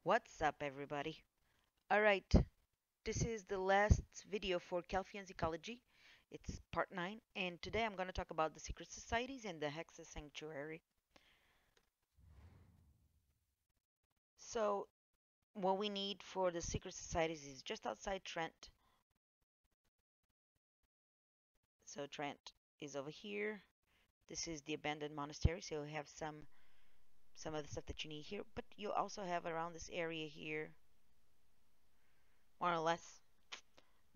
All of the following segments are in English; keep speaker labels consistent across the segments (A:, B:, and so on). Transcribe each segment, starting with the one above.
A: What's up, everybody? Alright, this is the last video for Calpheon's Ecology. It's part 9, and today I'm going to talk about the secret societies and the Hexe Sanctuary. So, what we need for the secret societies is just outside Trent. So, Trent is over here. This is the abandoned monastery, so you have some of the stuff that you need here, but you also have around this area here, more or less,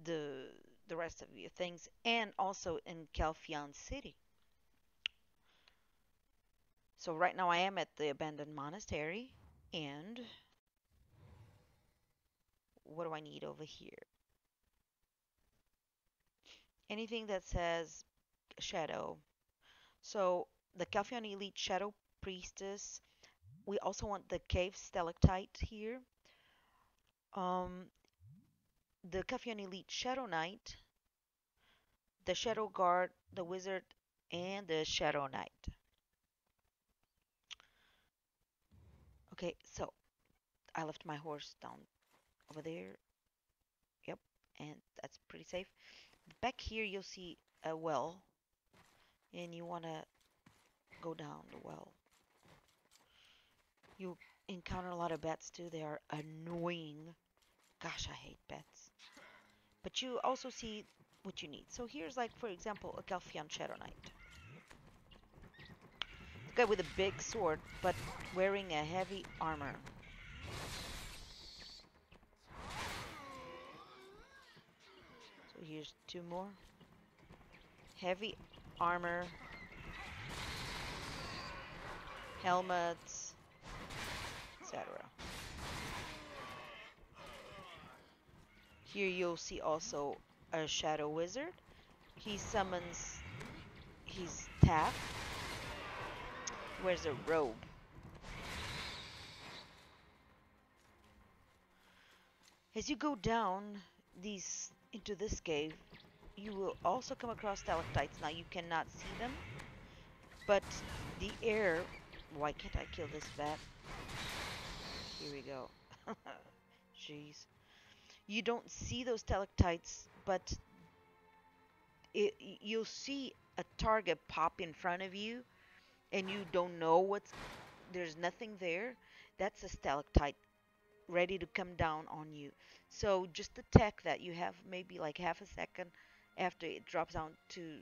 A: the the rest of your things, and also in Calpheon City. So right now I am at the abandoned monastery, and what do I need over here? Anything that says shadow. So the Calpheon Elite Shadow Priestess. We also want the Cave Stalactite here. Um, the Calpheon Elite Shadow Knight, the Shadow Guard, the Wizard, and the Shadow Knight. Okay, so I left my horse down over there. Yep, and that's pretty safe. Back here you'll see a well, and you want to go down the well. You encounter a lot of bats too. They are annoying. Gosh, I hate bats. But you also see what you need. So here's like, for example, a Calpheon Shadow Knight. The guy with a big sword, but wearing a heavy armor. So here's two more. Heavy armor, helmets, etc. Here you'll see also a Shadow Wizard. He summons his staff. Wears a robe. As you go down these into this cave, you will also come across stalactites. Now you cannot see them, but the air. Why can't I kill this bat? Here we go. Jeez. You don't see those stalactites, but you'll see a target pop in front of you, and you don't know what's. There's nothing there. That's a stalactite ready to come down on you. So just attack that. You have maybe like half a second after it drops down to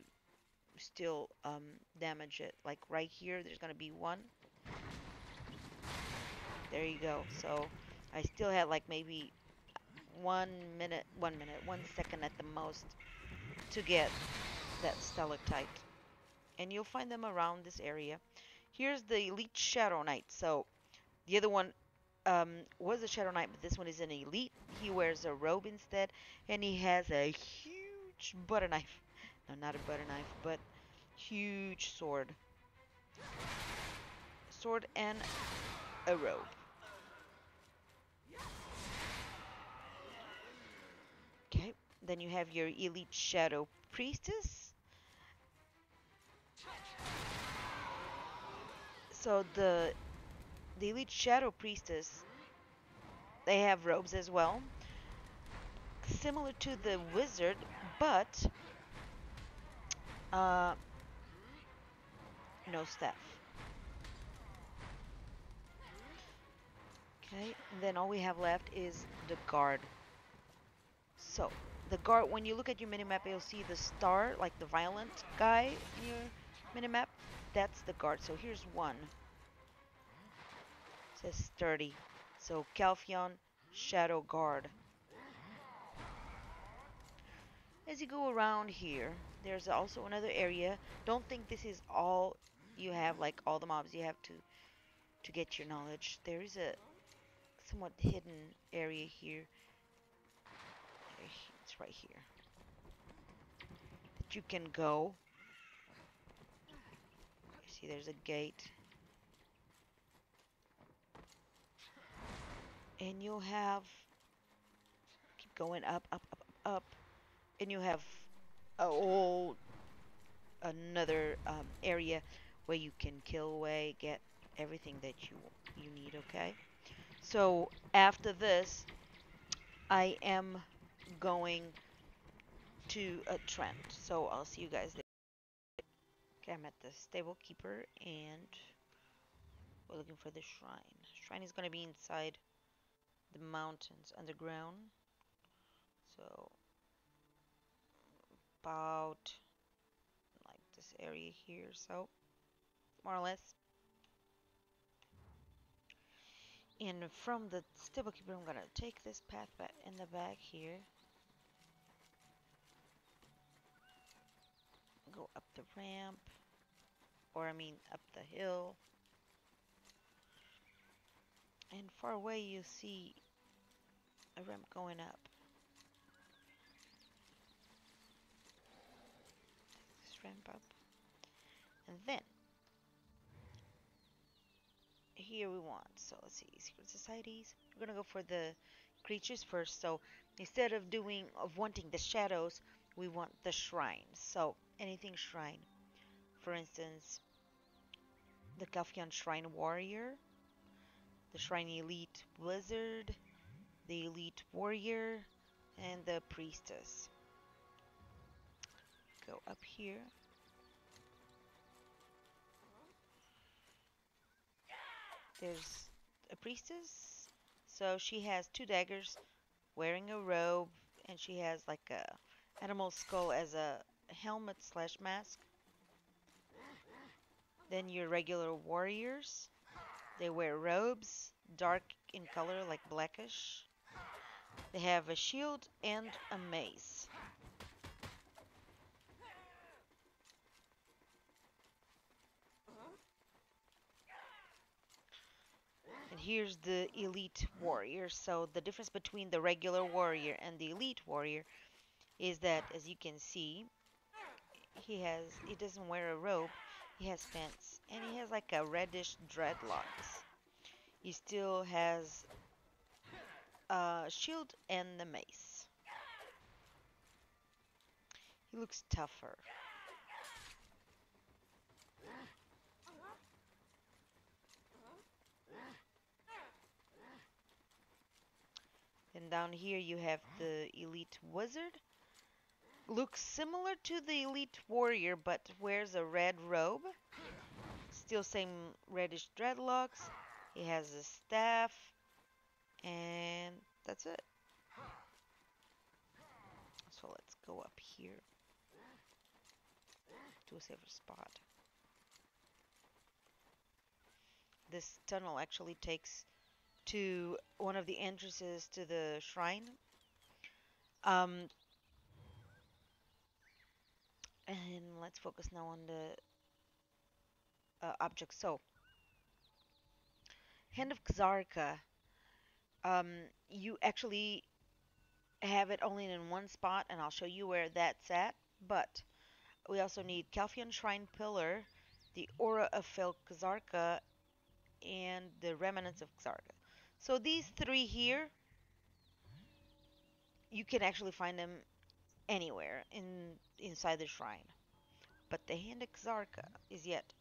A: still damage it. Like right here, there's gonna be one. There you go. So I still had like maybe 1 minute, 1 minute, 1 second at the most to get that stalactite. And you'll find them around this area. Here's the Elite Shadow Knight. So the other one was a Shadow Knight, but this one is an Elite. He wears a robe instead, and he has a huge butter knife. No, not a butter knife, but huge sword. Sword and a robe. Okay, then you have your Elite Shadow Priestess. So the Elite Shadow Priestess, they have robes as well, similar to the Wizard, but uh, no staff. Okay, and then all we have left is the guard. So, the guard, when you look at your minimap, you'll see the star, like the violent guy in your minimap. That's the guard. So here's one. It says sturdy. So Calpheon Shadow Guard. As you go around here, there's also another area. Don't think this is all you have, like all the mobs you have to get your knowledge. There is a somewhat hidden area here. It's right here. That you can go. You see there's a gate. And you'll have, keep going up, up, up, up, up. And you have a whole, another area where you can kill away, get everything that you need, okay? So after this, I am going to a Trent. So I'll see you guys there. Okay, I'm at the stable keeper and we're looking for the shrine. Shrine is going to be inside the mountains underground. So about like this area here. So more or less. And from the stable keeper, I'm going to take this path back in the back here. Go up the ramp. Or I mean up the hill. And far away you see a ramp going up. Take this ramp up. And then, here we want, so let's see, secret societies. We're gonna go for the creatures first. So instead of wanting the shadows, we want the shrines. So anything shrine. For instance, the Calpheon Shrine Warrior, the Shrine Elite Wizard, the Elite Warrior, and the Priestess. Go up here. There's a Priestess. So she has 2 daggers, wearing a robe, and she has like a animal skull as a helmet slash mask. Then your regular warriors, they wear robes, dark in color like blackish. They have a shield and a mace. And here's the elite warrior. So the difference between the regular warrior and the elite warrior is that, as you can see, he doesn't wear a robe, he has pants, and he has like a reddish dreadlocks. He still has a shield and the mace. He looks tougher. Then down here you have the elite wizard. Looks similar to the elite warrior, but wears a red robe. Still same reddish dreadlocks. He has a staff, and that's it. So let's go up here to a safer spot. This tunnel actually takes to one of the entrances to the shrine. And let's focus now on the objects. So, Hand of Kzarka. You actually have it only in one spot, and I'll show you where that's at. But we also need Calpheon Shrine Pillar, the Aura of Kzarka, and the Remnants of Kzarka. So these 3 here, you can actually find them anywhere inside the shrine. But the Hand of Kzarka is yet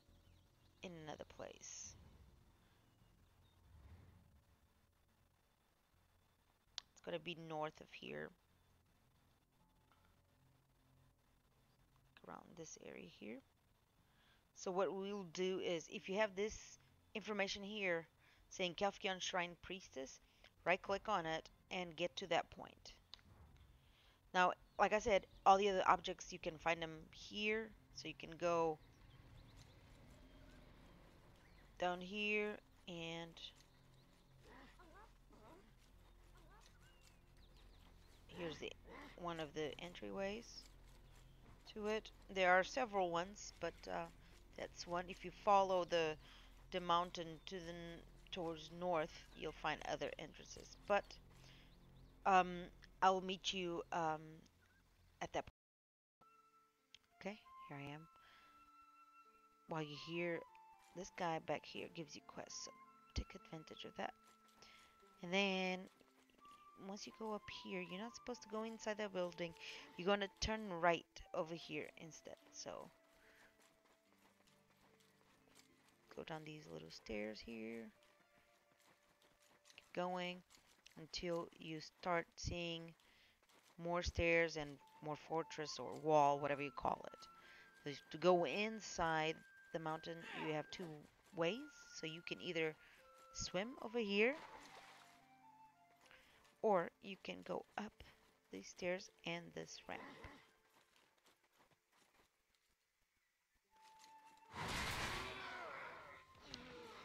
A: in another place. It's going to be north of here. Around this area here. So what we'll do is, if you have this information here saying Calpheon Shrine Priestess, right click on it and get to that point. Now, like I said, all the other objects, you can find them here. So you can go down here and here's one of the entryways to it. There are several ones, but that's one. If you follow the mountain to towards north, you'll find other entrances. But I will meet you at that point. Okay, here I am. While you hear this guy back here gives you quests, so take advantage of that. And then once you go up here, you're not supposed to go inside that building. You're gonna turn right over here instead. So go down these little stairs here. going until you start seeing more stairs and more fortress or wall, whatever you call it. So to go inside the mountain, you have two ways. So you can either swim over here, or you can go up these stairs and this ramp.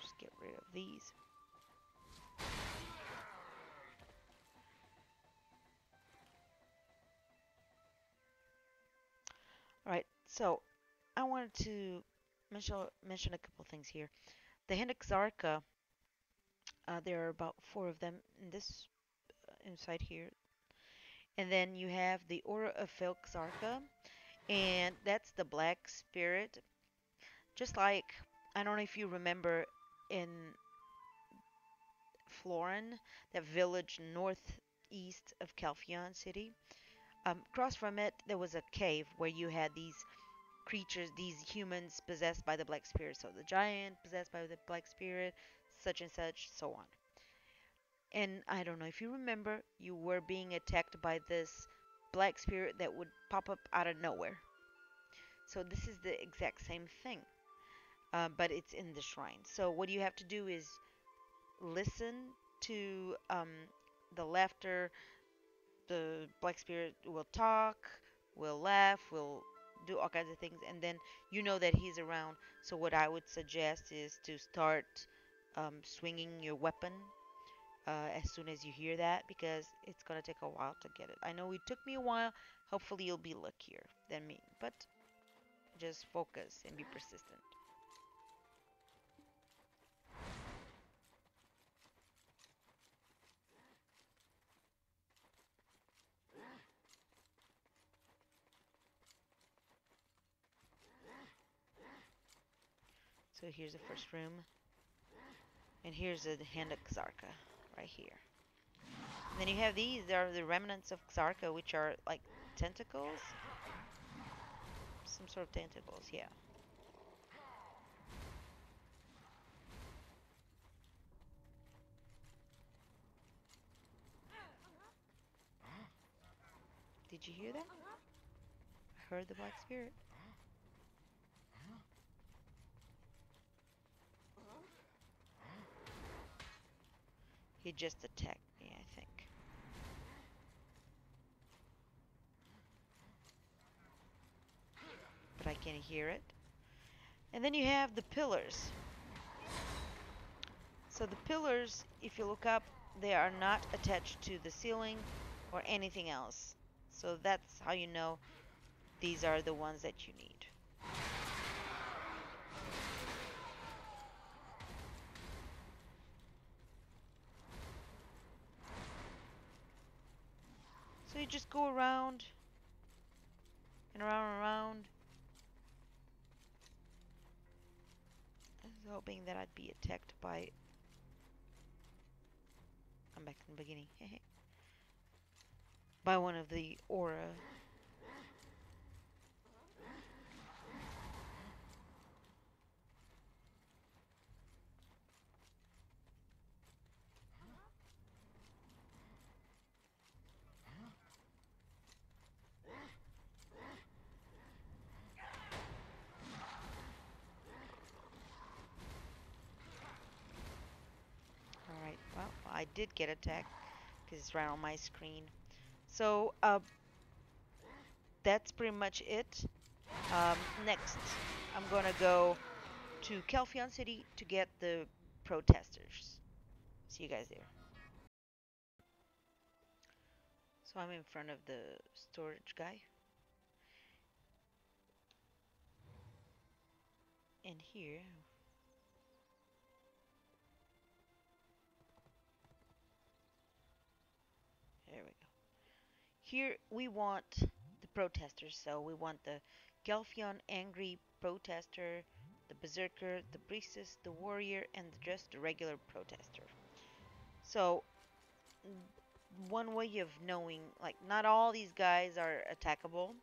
A: Just get rid of these. Alright, so I wanted to mention a couple things here. The Kzarka, there are about 4 of them in this inside here. And then you have the Aura of Kzarka, and that's the black spirit. Just like, I don't know if you remember in Florin, that village northeast of Calpheon City. Across from it, there was a cave where you had these creatures, these humans possessed by the black spirit. So the giant possessed by the black spirit, such and such, so on. And I don't know if you remember, you were being attacked by this black spirit that would pop up out of nowhere. So this is the exact same thing, but it's in the shrine. So what you have to do is listen to the laughter. The black spirit will talk, will laugh, will do all kinds of things, and then you know that he's around. So what I would suggest is to start swinging your weapon as soon as you hear that, because it's gonna take a while to get it. I know it took me a while. Hopefully you'll be luckier than me, but just focus and be persistent. So here's the first room, and here's the hand of Kzarka right here. And then you have these. They are the remnants of Kzarka, which are like tentacles, some sort of tentacles. Yeah. Did you hear that? I heard the black spirit. He just attacked me, I think. But I can hear it. And then you have the pillars. So the pillars, if you look up, they are not attached to the ceiling or anything else. So that's how you know these are the ones that you need. So you just go around and around and around. I was hoping that I'd be attacked by... I'm back in the beginning. By one of the aura. Alright, well, I did get attacked because it's right on my screen. So, that's pretty much it. Next, I'm gonna go to Calpheon City to get the Protesters. See you guys there. So I'm in front of the storage guy. And here, there we go. Here we want the Protesters, so we want the Calpheon Angry Protester, the Berserker, the Priestess, the Warrior, and just the regular Protester. So, one way of knowing, like, not all these guys are attackable,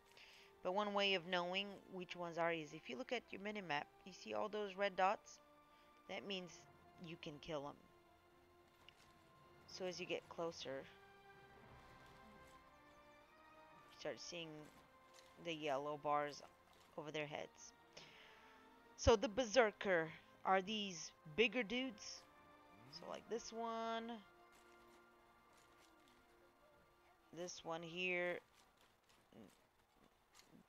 A: but one way of knowing which ones are is if you look at your minimap, you see all those red dots? That means you can kill them. So as you get closer, you start seeing the yellow bars over their heads. So the Berserker are these bigger dudes. So like this one here,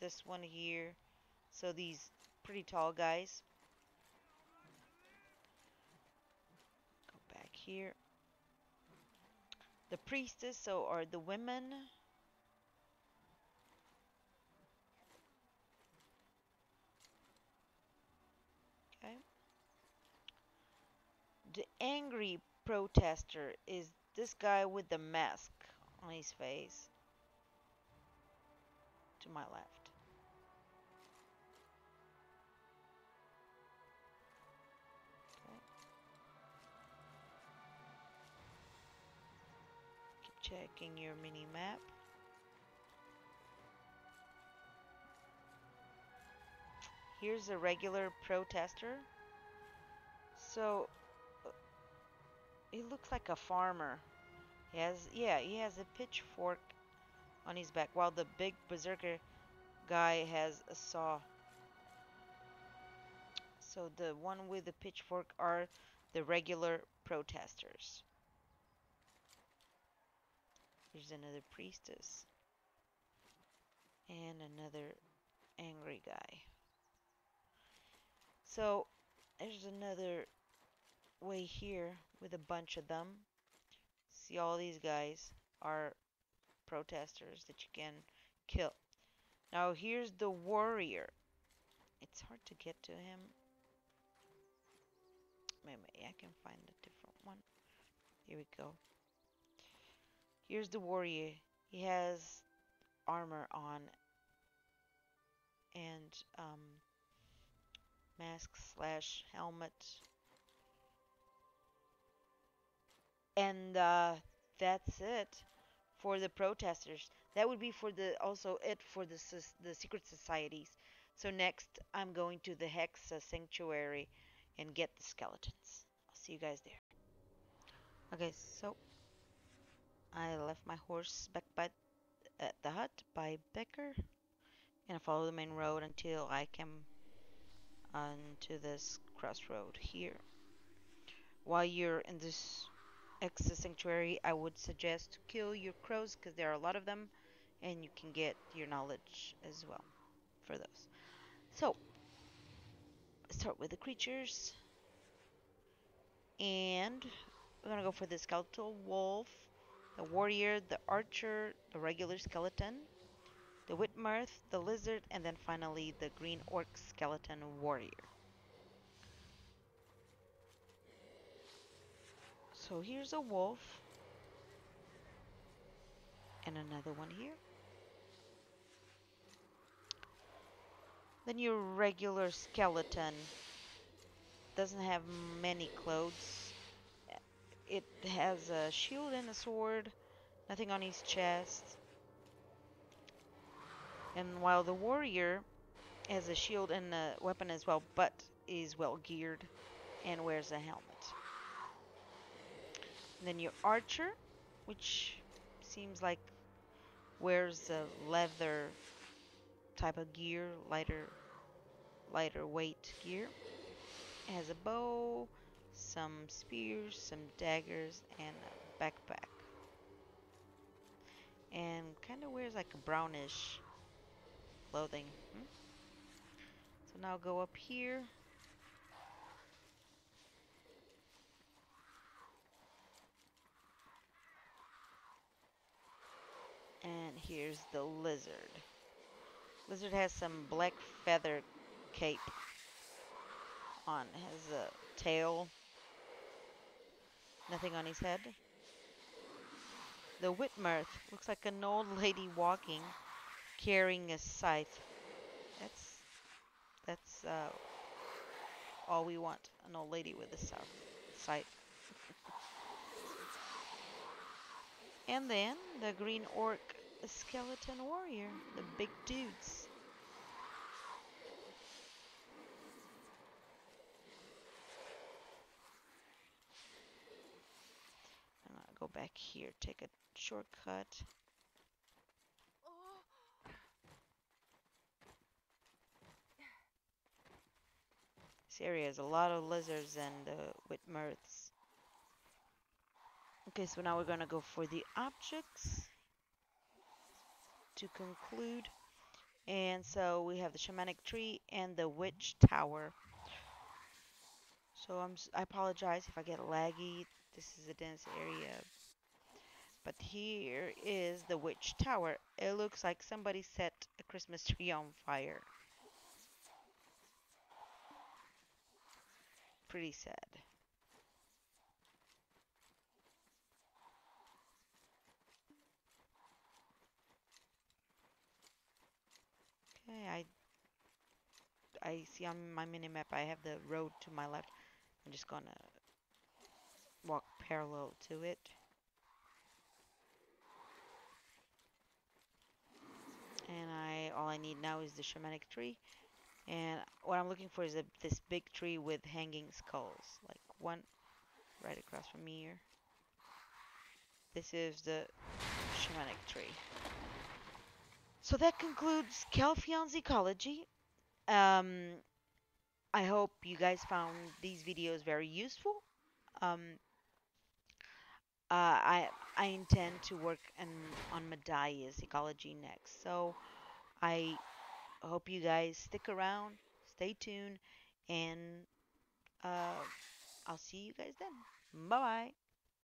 A: this one here. So these pretty tall guys. Go back here. The Priestess, so are the women. Okay. The Angry Protester is this guy with the mask on his face. To my left. Okay. Keep checking your mini map. Here's a regular protester. So he looks like a farmer. He has a pitchfork on his back, while the big berserker guy has a saw. So the one with the pitchfork are the regular protesters. Here's another priestess. And another angry guy. So there's another way here with a bunch of them. See, all these guys are protesters that you can kill. Now here's the warrior. It's hard to get to him. Maybe I can find a different one. Here we go. Here's the warrior. He has armor on and mask slash helmet. And that's it for the protesters. That would be for the also it for the secret societies. So next I'm going to the Hexe Sanctuary and get the skeletons. I'll see you guys there. Okay, so I left my horse back by at the hut by Becker and I follow the main road until I come onto this crossroad here. While you're in this Hexe Sanctuary, I would suggest to kill your crows because there are a lot of them and you can get your knowledge as well for those. So, start with the creatures. And we're gonna go for the skeletal wolf, the warrior, the archer, the regular skeleton, the Witmirth, the lizard, and then finally the green orc skeleton warrior. So here's a wolf. And another one here. Then your regular skeleton doesn't have many clothes. It has a shield and a sword, nothing on his chest. And while the warrior has a shield and a weapon as well, but is well geared and wears a helmet. And then your archer, which seems like wears a leather type of gear, lighter weight gear. It has a bow, some spears, some daggers, and a backpack. And kind of wears like a brownish clothing. So now go up here. And here's the lizard. Lizard has some black feather cape on. Has a tail. Nothing on his head. The Witmirth looks like an old lady walking, carrying a scythe. That's all we want. An old lady with a scythe. And then the green orc skeleton warrior, the big dudes. I'm gonna go back back here, take a shortcut. This area has a lot of lizards and Witmirths. Okay, so now we're gonna go for the objects to conclude. And so we have the Shamanic tree and the Witch Tower. So I apologize if I get laggy. This is a dense area. But here is the Witch Tower. It looks like somebody set a Christmas tree on fire. Pretty sad. Okay, I see on my mini-map I have the road to my left. I'm just gonna walk parallel to it. And all I need now is the Shamanic tree. And what I'm looking for is this big tree with hanging skulls. Like one right across from me here. This is the Shamanic tree. So that concludes Calpheon's Ecology. I hope you guys found these videos very useful. Um, I intend to work on Medaia's Ecology next. So I hope you guys stick around, stay tuned, and uh, I'll see you guys then. Bye bye.